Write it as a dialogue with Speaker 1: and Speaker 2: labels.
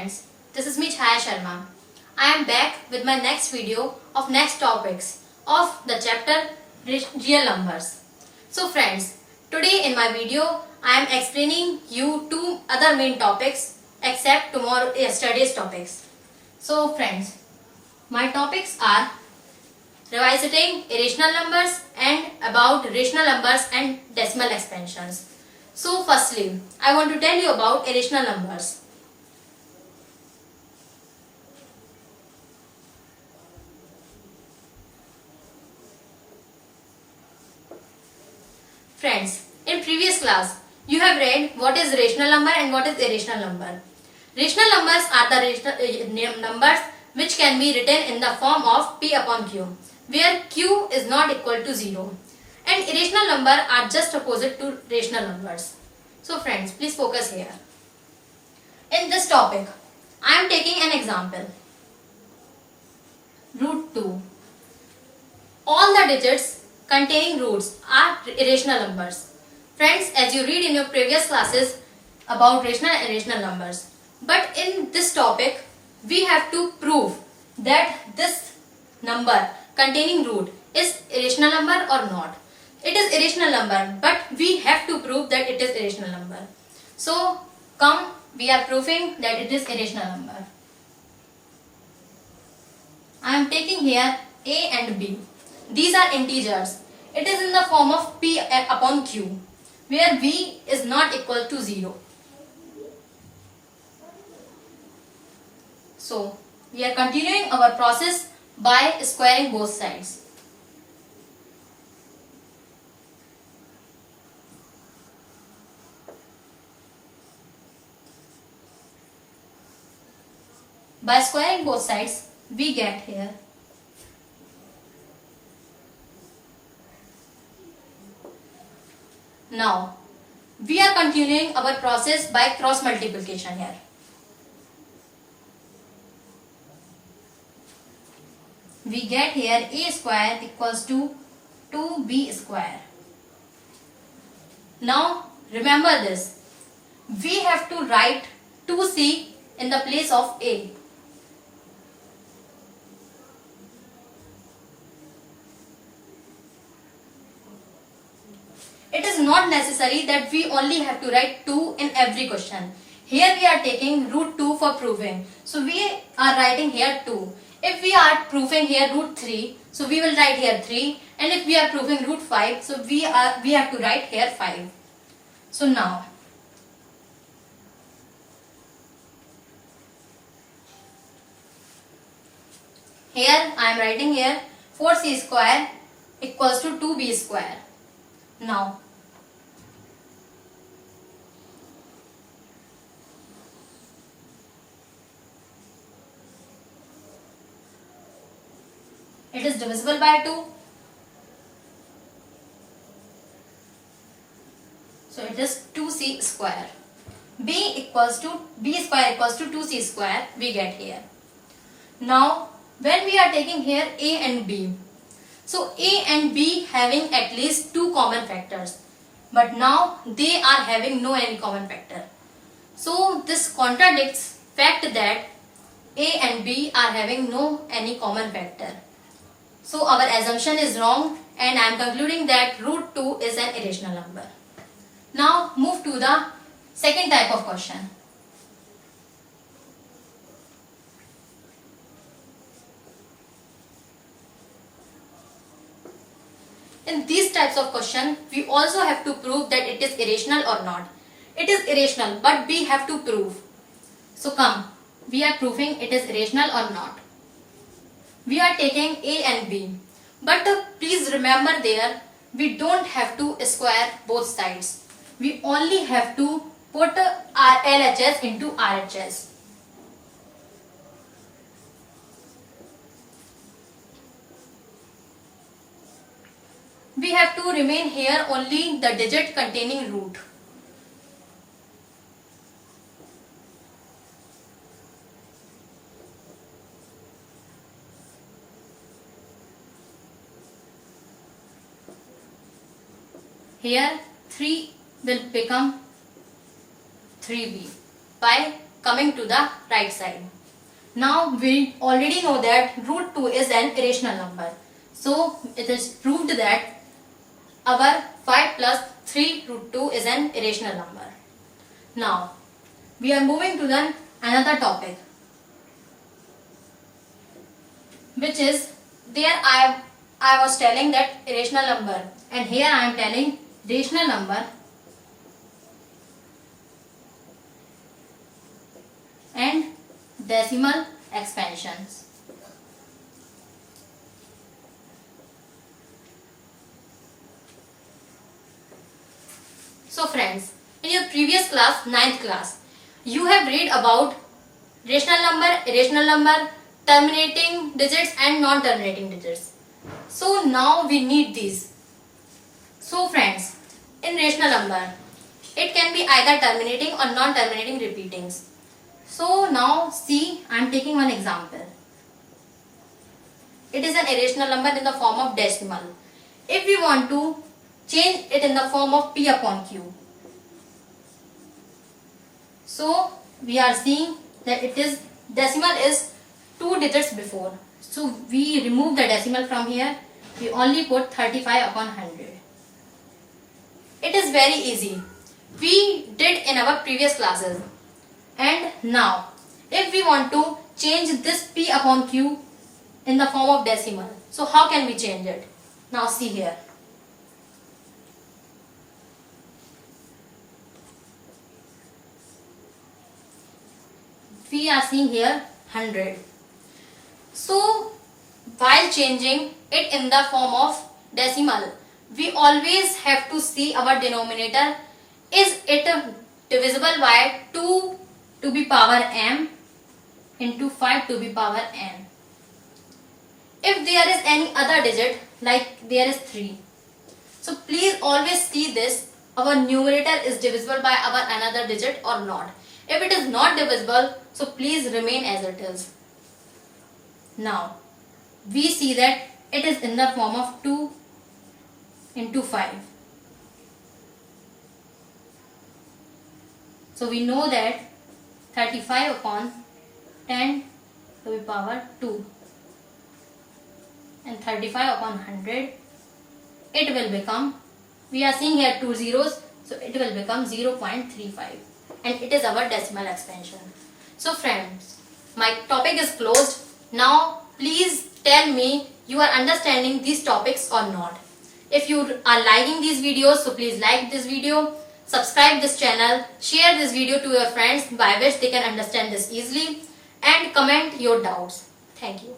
Speaker 1: friends, this is me Chaya Sharma. I am back with my next video of next topics of the chapter real numbers. So friends, today in my video I am explaining you two other main topics except yesterday's topics. So friends, my topics are revisiting irrational numbers and about rational numbers and decimal expansions. So firstly, I want to tell you about irrational numbers. Friends, in previous class, you have read what is rational number and what is irrational number. Rational numbers are the numbers which can be written in the form of P upon Q, where Q is not equal to 0. And irrational numbers are just opposite to rational numbers. So friends, please focus here. In this topic, I am taking an example. Root 2. All the digits containing roots are irrational numbers. Friends, as you read in your previous classes about rational and irrational numbers. But in this topic, we have to prove that this number containing root is irrational number or not. It is irrational number, but we have to prove that it is irrational number. So, come, we are proving that it is irrational number. I am taking here A and B. These are integers. It is in the form of P upon Q, where V is not equal to 0. So, we are continuing our process by squaring both sides. By squaring both sides, we get here now, we are continuing our process by cross multiplication here. We get here A square equals to 2B square. Now, remember this. We have to write 2C in the place of A. It is not necessary that we only have to write 2 in every question. Here we are taking root 2 for proving. So we are writing here 2. If we are proving here root 3, so we will write here 3. And if we are proving root 5, so we have to write here 5. So now, here I am writing here 4C square equals to 2B square. Now, it is divisible by 2. So it is 2C square. B square equals to 2C square we get here. Now, when we are taking here A and B, so A and B having at least 2 common factors, but now they are having no any common factor. So this contradicts fact that A and B are having no any common factor. So our assumption is wrong and I am concluding that root 2 is an irrational number. Now move to the second type of question. In these types of question, we also have to prove that it is irrational or not. It is irrational, but we have to prove. So come, we are proving it is irrational or not. We are taking A and B. But please remember there, we don't have to square both sides. We only have to put our LHS into RHS. We have to remain here only the digit containing root. Here 3 will become 3B by coming to the right side. Now we already know that root 2 is an irrational number. So it is proved that our 5 plus 3 root 2 is an irrational number. Now we are moving to the another topic, which is there I was telling that irrational number, and here I am telling rational number and decimal expansions. So friends, in your previous class, 9th class, you have read about rational number, irrational number, terminating digits and non-terminating digits. So now we need these. So friends, in rational number, it can be either terminating or non-terminating repeatings. So now see, I am taking one example. It is an irrational number in the form of decimal. If we want to change it in the form of p upon q, so we are seeing that it is decimal is 2 digits before. So we remove the decimal from here. We only put 35 upon 100. It is very easy. We did in our previous classes. And now, if we want to change this p upon q in the form of decimal, so how can we change it? Now see here. We are seeing here 100. So while changing it in the form of decimal, we always have to see our denominator. Is it divisible by 2 to the power m into 5 to the power n? If there is any other digit, like there is 3, so please always see this, our numerator is divisible by our another digit or not. If it is not divisible, so please remain as it is. Now we see that it is in the form of 2 into 5. So we know that 35 upon 10 to the power 2 and 35 upon 100, it will become, we are seeing here 2 zeros, so it will become 0.35, and it is our decimal expansion. So friends, my topic is closed. Now please tell me you are understanding these topics or not. If you are liking these videos, so please like this video, subscribe this channel, share this video to your friends by which they can understand this easily, and comment your doubts. Thank you.